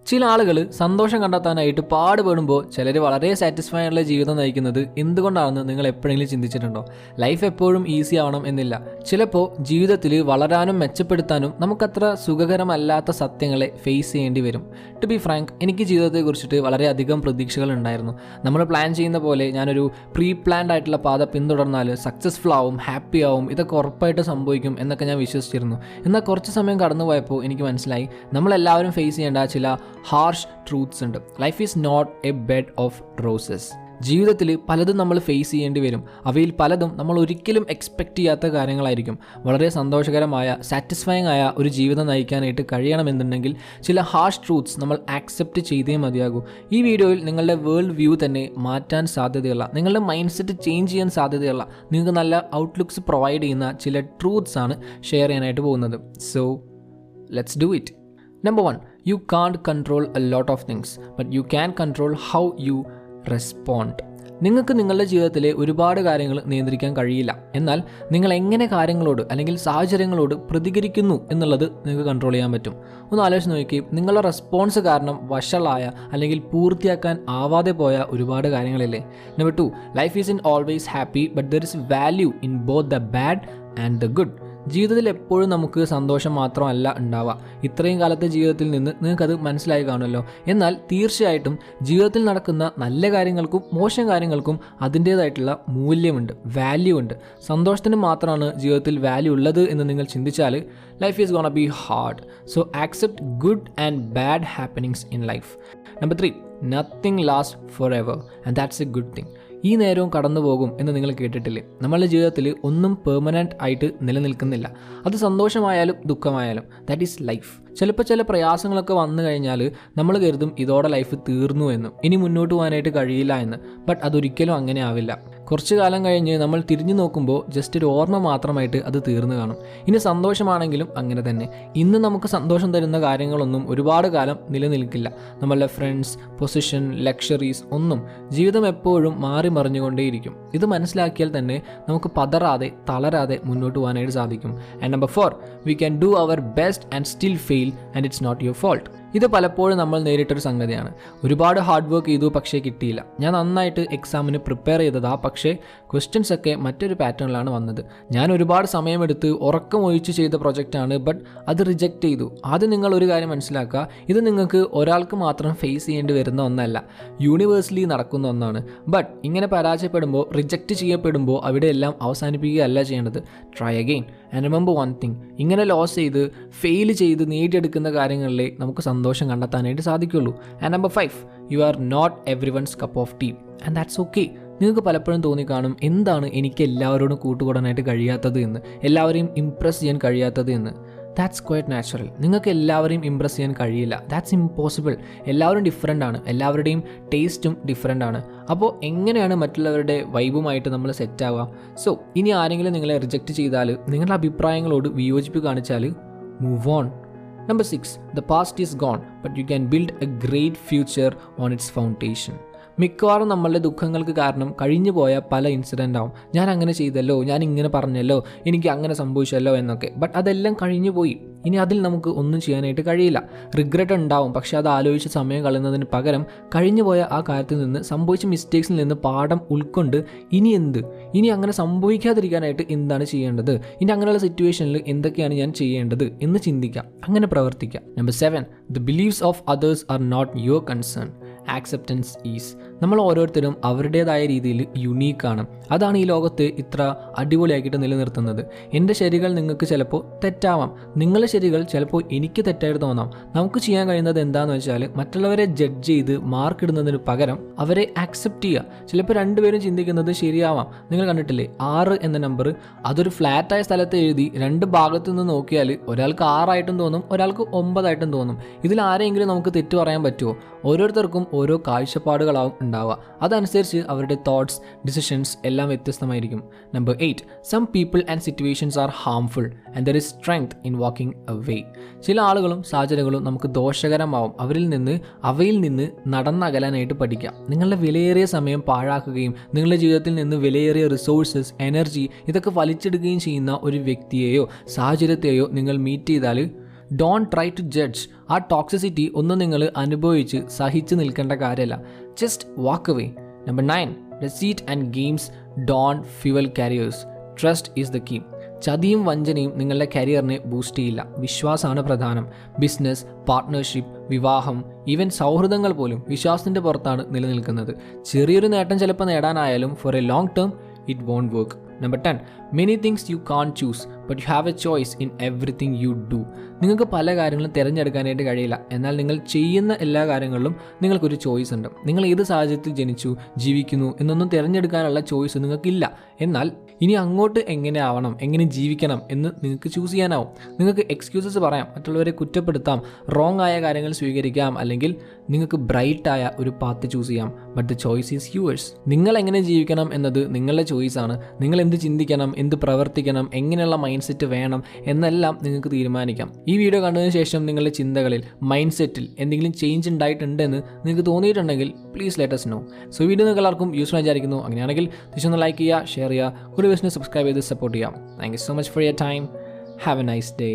ചില ആളുകൾ സന്തോഷം കണ്ടെത്താനായിട്ട് പാടുപെടുമ്പോൾ ചിലർ വളരെ സാറ്റിസ്ഫൈ ആയിട്ടുള്ള ജീവിതം നയിക്കുന്നത് എന്തുകൊണ്ടാണെന്ന് നിങ്ങൾ എപ്പോഴെങ്കിലും ചിന്തിച്ചിട്ടുണ്ടോ? ലൈഫ് എപ്പോഴും ഈസി ആവണം എന്നില്ല. ചിലപ്പോൾ ജീവിതത്തിൽ വളരാനും മെച്ചപ്പെടുത്താനും നമുക്കത്ര സുഖകരമല്ലാത്ത സത്യങ്ങളെ ഫേസ് ചെയ്യേണ്ടി വരും. ടു ബി ഫ്രാങ്ക്, എനിക്ക് ജീവിതത്തെക്കുറിച്ചിട്ട് വളരെയധികം പ്രതീക്ഷകൾ ഉണ്ടായിരുന്നു. നമ്മൾ പ്ലാൻ ചെയ്യുന്ന പോലെ ഞാനൊരു പ്രീ പ്ലാൻഡ് ആയിട്ടുള്ള പാത പിന്തുടർന്നാൽ സക്സസ്ഫുൾ ആവും, ഹാപ്പി ആവും, ഇതൊക്കെ ഉറപ്പായിട്ട് സംഭവിക്കും എന്നൊക്കെ ഞാൻ വിശ്വസിച്ചിരുന്നു. എന്നാൽ കുറച്ച് സമയം കടന്നു പോയപ്പോൾ എനിക്ക് മനസ്സിലായി, നമ്മളെല്ലാവരും ഫേസ് ചെയ്യേണ്ട ചില ഹാർഷ് ട്രൂത്ത്സ് ഉണ്ട്. Life is not a bed of roses. ജീവിതത്തിൽ പലതും നമ്മൾ ഫേസ് ചെയ്യേണ്ടി വരും. അവയിൽ പലതും നമ്മൾ ഒരിക്കലും എക്സ്പെക്റ്റ് ചെയ്യാത്ത കാര്യങ്ങളായിരിക്കും. വളരെ സന്തോഷകരമായ, സാറ്റിസ്ഫൈങ് ആയ ഒരു ജീവിതം നയിക്കാനായിട്ട് കഴിയണമെന്നുണ്ടെങ്കിൽ ചില ഹാർഷ് ട്രൂത്ത്സ് നമ്മൾ ആക്സെപ്റ്റ് ചെയ്തേ മതിയാകൂ. ഈ വീഡിയോയിൽ നിങ്ങളുടെ വേൾഡ് വ്യൂ തന്നെ മാറ്റാൻ സാധ്യതയുള്ള, നിങ്ങളുടെ മൈൻഡ് സെറ്റ് ചേഞ്ച് ചെയ്യാൻ സാധ്യതയുള്ള, നിങ്ങൾക്ക് നല്ല ഔട്ട്ലുക്സ് പ്രൊവൈഡ് ചെയ്യുന്ന ചില ട്രൂത്ത്സ് ആണ് ഷെയർ ചെയ്യാനായിട്ട് പോകുന്നത്. So let's do it. Number 1, you can't control a lot of things, but you can control how you respond. നിങ്ങൾക്ക് നിങ്ങളുടെ ജീവിതത്തിലെ ഒരുപാട് കാര്യങ്ങൾ നിയന്ത്രിക്കാൻ കഴിയില്ല. എന്നാൽ നിങ്ങൾ എങ്ങനെ കാര്യങ്ങളോട് അല്ലെങ്കിൽ സാഹചര്യങ്ങളോട് പ്രതികരിക്കുന്നു എന്നുള്ളത് നിങ്ങൾക്ക് കൺട്രോൾ ചെയ്യാൻ പറ്റും. ഒന്ന് ആലോചിച്ച് നോക്കി, നിങ്ങളുടെ റെസ്പോൺസ് കാരണം വഷളായ അല്ലെങ്കിൽ പൂർത്തിയാക്കാൻ ആവാതെ പോയ ഒരുപാട് കാര്യങ്ങളില്ലേ? Number 2, life is in always happy, but there is value in both the bad and the good. ജീവിതത്തിൽ എപ്പോഴും നമുക്ക് സന്തോഷം മാത്രമല്ല ഉണ്ടാവുക. ഇത്രയും കാലത്തെ ജീവിതത്തിൽ നിന്ന് നിങ്ങൾക്കത് മനസ്സിലായി കാണുമല്ലോ. എന്നാൽ തീർച്ചയായിട്ടും ജീവിതത്തിൽ നടക്കുന്ന നല്ല കാര്യങ്ങൾക്കും മോശം കാര്യങ്ങൾക്കും അതിൻ്റേതായിട്ടുള്ള മൂല്യമുണ്ട്, വാല്യൂ ഉണ്ട്. സന്തോഷത്തിന് മാത്രമാണ് ജീവിതത്തിൽ വാല്യൂ ഉള്ളത് എന്ന് നിങ്ങൾ ചിന്തിച്ചാൽ life is gonna B hard. So accept good and bad happenings in life. Number 3, nothing last for ever and that's A good thing. ഈ നേരവും കടന്നു പോകും എന്ന് നിങ്ങൾ കേട്ടിട്ടില്ലേ? നമ്മളുടെ ജീവിതത്തിൽ ഒന്നും പെർമനൻ്റ് ആയിട്ട് നിലനിൽക്കുന്നില്ല. അത് സന്തോഷമായാലും ദുഃഖമായാലും. That is life. ചിലപ്പോൾ ചില പ്രയാസങ്ങളൊക്കെ വന്നു കഴിഞ്ഞാൽ നമ്മൾ കരുതും ഇതോടെ ലൈഫ് തീർന്നു എന്നും, ഇനി മുന്നോട്ട് പോകാനായിട്ട് കഴിയില്ല എന്ന്. ബട്ട് അതൊരിക്കലും അങ്ങനെ ആവില്ല. കുറച്ച് കാലം കഴിഞ്ഞ് നമ്മൾ തിരിഞ്ഞു നോക്കുമ്പോൾ ജസ്റ്റ് ഒരു ഓർമ്മ മാത്രമായിട്ട് അത് തീർന്നു കാണും. ഇനി സന്തോഷമാണെങ്കിലും അങ്ങനെ തന്നെ. ഇന്ന് നമുക്ക് സന്തോഷം തരുന്ന കാര്യങ്ങളൊന്നും ഒരുപാട് കാലം നിലനിൽക്കില്ല. നമ്മളുടെ ഫ്രണ്ട്സ്, പൊസിഷൻ, ലക്ഷറീസ് ഒന്നും. ജീവിതം എപ്പോഴും മാറി മറിഞ്ഞുകൊണ്ടേയിരിക്കും. ഇത് മനസ്സിലാക്കിയാൽ തന്നെ നമുക്ക് പതറാതെ തളരാതെ മുന്നോട്ട് പോകാനായിട്ട് സാധിക്കും. And number 4, we can do our best and still fail and it's not your fault. ഇത് പലപ്പോഴും നമ്മൾ നേരിട്ടൊരു സംഗതിയാണ്. ഒരുപാട് ഹാർഡ് വർക്ക് ചെയ്തു, പക്ഷേ കിട്ടിയില്ല. ഞാൻ നന്നായിട്ട് എക്സാമിന് പ്രിപ്പയർ ചെയ്തതാ, പക്ഷേ ക്വസ്റ്റ്യൻസ് ഒക്കെ മറ്റൊരു പാറ്റേണിലാണ് വന്നത്. ഞാൻ ഒരുപാട് സമയമെടുത്ത് ഉറക്കം ഒഴിച്ച് ചെയ്ത പ്രൊജക്റ്റാണ്, ബട്ട് അത് റിജക്റ്റ് ചെയ്തു. ആദ്യം നിങ്ങൾ ഒരു കാര്യം മനസ്സിലാക്കുക, ഇത് നിങ്ങൾക്ക് ഒരാൾക്ക് മാത്രം ഫേസ് ചെയ്യേണ്ടി വരുന്ന ഒന്നല്ല, യൂണിവേഴ്സലി നടക്കുന്ന ഒന്നാണ്. ബട്ട് ഇങ്ങനെ പരാജയപ്പെടുമ്പോൾ, റിജക്റ്റ് ചെയ്യപ്പെടുമ്പോൾ അവിടെയെല്ലാം അവസാനിപ്പിക്കുകയല്ല ചെയ്യേണ്ടത്. Try again and remember one thing, ഇങ്ങനെ ലോസ് ചെയ്ത് ഫെയിൽ ചെയ്ത് നേടിയെടുക്കുന്ന കാര്യങ്ങളിലെ നമുക്ക് സന്തോഷം കണ്ടെത്താനായിട്ട് സാധിക്കുള്ളൂ. And number 5, you are not everyone's cup of tea and that's okay. നിങ്ങൾക്ക് പലപ്പോഴും തോന്നിക്കാണും, എന്താണ് എനിക്ക് എല്ലാവരോടും കൂട്ടുകൂടാനായിട്ട് കഴിയാത്തത് എന്ന്, എല്ലാവരെയും ഇംപ്രസ് ചെയ്യാൻ കഴിയാത്തത് എന്ന്. That's quite natural. നിങ്ങൾക്ക് എല്ലാവരെയും ഇംപ്രസ് ചെയ്യാൻ കഴിയില്ല. That's impossible. എല്ലാവരും ഡിഫറെൻ്റ് ആണ്. എല്ലാവരുടെയും ടേസ്റ്റും ഡിഫറെൻ്റ് ആണ്. അപ്പോൾ എങ്ങനെയാണ് മറ്റുള്ളവരുടെ വൈബുമായിട്ട് നമ്മൾ സെറ്റ് ആവുക? സോ ഇനി ആരെങ്കിലും നിങ്ങളെ റിജക്റ്റ് ചെയ്താൽ, നിങ്ങളുടെ അഭിപ്രായങ്ങളോട് വിയോജിപ്പ് കാണിച്ചാൽ, move on. Number 6, the past is gone, but you can build a great future on its foundation. മിക്കവാറും നമ്മളുടെ ദുഃഖങ്ങൾക്ക് കാരണം കഴിഞ്ഞു പോയ പല ഇൻസിഡൻ്റ് ആവും. ഞാൻ അങ്ങനെ ചെയ്തല്ലോ, ഞാൻ ഇങ്ങനെ പറഞ്ഞല്ലോ, എനിക്ക് അങ്ങനെ സംഭവിച്ചല്ലോ എന്നൊക്കെ. ബട്ട് അതെല്ലാം കഴിഞ്ഞു പോയി. ഇനി അതിൽ നമുക്ക് ഒന്നും ചെയ്യാനായിട്ട് കഴിയില്ല. റിഗ്രറ്റ് ഉണ്ടാവും, പക്ഷെ അത് ആലോചിച്ച് സമയം കളയുന്നതിന് പകരം കഴിഞ്ഞു പോയ ആ കാര്യത്തിൽ നിന്ന്, സംഭവിച്ച മിസ്റ്റേക്സിൽ നിന്ന് പാഠം ഉൾക്കൊണ്ട് ഇനി അങ്ങനെ സംഭവിക്കാതിരിക്കാനായിട്ട് എന്താണ് ചെയ്യേണ്ടത്, ഇനി അങ്ങനെയുള്ള സിറ്റുവേഷനിൽ എന്തൊക്കെയാണ് ഞാൻ ചെയ്യേണ്ടത് എന്ന് ചിന്തിക്കാം, അങ്ങനെ പ്രവർത്തിക്കാം. Number 7, the beliefs of others are not your concern. Acceptance is. നമ്മൾ ഓരോരുത്തരും അവരുടേതായ രീതിയിൽ യുണീക്കാണ്. അതാണ് ഈ ലോകത്ത് ഇത്ര അടിപൊളിയാക്കിയിട്ട് നിലനിർത്തുന്നത്. എൻ്റെ ശരികൾ നിങ്ങൾക്ക് ചിലപ്പോൾ തെറ്റാവാം, നിങ്ങളുടെ ശരികൾ ചിലപ്പോൾ എനിക്ക് തെറ്റായിട്ട് തോന്നാം. നമുക്ക് ചെയ്യാൻ കഴിയുന്നത് എന്താണെന്ന് വെച്ചാൽ, മറ്റുള്ളവരെ ജഡ്ജ് ചെയ്ത് മാർക്ക് ഇടുന്നതിന് പകരം അവരെ ആക്സെപ്റ്റ് ചെയ്യുക. ചിലപ്പോൾ രണ്ടുപേരും ചിന്തിക്കുന്നത് ശരിയാവാം. നിങ്ങൾ കണ്ടിട്ടില്ലേ 6 എന്ന നമ്പർ? അതൊരു ഫ്ലാറ്റായ സ്ഥലത്ത് എഴുതി രണ്ട് ഭാഗത്തു നിന്ന് നോക്കിയാൽ ഒരാൾക്ക് 6 ആയിട്ടും തോന്നും, ഒരാൾക്ക് 9 ആയിട്ടും തോന്നും. ഇതിൽ ആരെങ്കിലും നമുക്ക് തെറ്റ് പറയാൻ പറ്റുമോ? ഓരോരുത്തർക്കും ഓരോ കാഴ്ചപ്പാടുകളാവും ഉണ്ടാവുക. അതനുസരിച്ച് അവരുടെ തോട്ട്സ്, ഡിസിഷൻസ് എല്ലാം വ്യത്യസ്തമായിരിക്കും. Number 8, some people and situations are harmful and there is strength in walking away. ചില ആളുകളും സാഹചര്യങ്ങളും നമുക്ക് ദോഷകരമാവും. അവയിൽ നിന്ന് നടന്നകലാനായിട്ട് പഠിക്കാം. നിങ്ങളുടെ വിലയേറിയ സമയം പാഴാക്കുകയും നിങ്ങളുടെ ജീവിതത്തിൽ നിന്ന് വിലയേറിയ റിസോഴ്സസ്, എനർജി ഇതൊക്കെ വലിച്ചെടുക്കുകയും ചെയ്യുന്ന ഒരു വ്യക്തിയെയോ സാഹചര്യത്തെയോ നിങ്ങൾ മീറ്റ് ചെയ്താൽ ഡോണ്ട് ട്രൈ ടു ജഡ്ജ്. ആ ടോക്സിസിറ്റി ഒന്നും നിങ്ങൾ അനുഭവിച്ച് സഹിച്ച് നിൽക്കേണ്ട കാര്യമല്ല. Just walk away. Number 9, deceit and games don't fuel careers. Trust is the key. ചതിയും വഞ്ചനയും നിങ്ങളുടെ കരിയറിനെ ബൂസ്റ്റ് ചെയ്യില്ല. വിശ്വാസമാണ് പ്രധാനം. ബിസിനസ്, പാർട്ട്ണർഷിപ്പ്, വിവാഹം, ഈവൻ സൗഹൃദങ്ങൾ പോലും വിശ്വാസത്തിൻ്റെ പുറത്താണ് നിലനിൽക്കുന്നത്. ചെറിയൊരു നേട്ടം ചിലപ്പോൾ നേടാനായാലും for a long term it won't work. Number 10, many things you can't choose but you have a choice in everything you do. നിങ്ങൾക്ക് പല കാര്യങ്ങളും തിരഞ്ഞെടുക്കാനായിട്ട് കഴിയില്ല, എന്നാൽ നിങ്ങൾ ചെയ്യുന്ന എല്ലാ കാര്യങ്ങളിലും നിങ്ങൾക്കൊരു ചോയ്സ് ഉണ്ട്. നിങ്ങൾ ഏത് സാഹചര്യത്തിൽ ജനിച്ചു, ജീവിക്കുന്നു എന്നൊന്നും തിരഞ്ഞെടുക്കാനുള്ള ചോയ്സ് നിങ്ങൾക്കില്ല. എന്നാൽ ഇനി അങ്ങോട്ട് എങ്ങനെ ആവണം, എങ്ങനെ ജീവിക്കണം എന്ന് നിങ്ങൾക്ക് ചൂസ് ചെയ്യാനാവും. നിങ്ങൾക്ക് എക്സ്ക്യൂസസ് പറയാം, മറ്റുള്ളവരെ കുറ്റപ്പെടുത്താം, റോങ് ആയ കാര്യങ്ങൾ സ്വീകരിക്കാം, അല്ലെങ്കിൽ നിങ്ങൾക്ക് ബ്രൈറ്റായ ഒരു പാത്ത് ചൂസ് ചെയ്യാം. But the choice is yours. നിങ്ങൾ എങ്ങനെ ജീവിക്കണം എന്നത് നിങ്ങളുടെ ചോയ്സാണ്. നിങ്ങൾ എന്ത് ചിന്തിക്കണം, എന്ത് പ്രവർത്തിക്കണം, എങ്ങനെയുള്ള മൈൻഡ് സെറ്റ് വേണം എന്നെല്ലാം നിങ്ങൾക്ക് തീരുമാനിക്കാം. ഈ വീഡിയോ കണ്ടതിന് ശേഷം നിങ്ങളുടെ ചിന്തകളിൽ, മൈൻഡ് സെറ്റിൽ എന്തെങ്കിലും ചേഞ്ച് ഉണ്ടായിട്ടുണ്ടെന്ന് നിങ്ങൾക്ക് തോന്നിയിട്ടുണ്ടെങ്കിൽ please let us know. So video നിങ്ങൾക്ക് എല്ലാവർക്കും യൂസ്ഫുൾ വിചാരിക്കുന്നു. അങ്ങനെയാണെങ്കിൽ തിരിച്ചൊന്ന് ലൈക്ക് ചെയ്യുക, ഷെയർ ചെയ്യുക, കൂടി ബിസിനസ് സബ്സ്ക്രൈബ് ചെയ്ത് സപ്പോർട്ട് ചെയ്യാം. Thank you so much for your time. Have A nice day.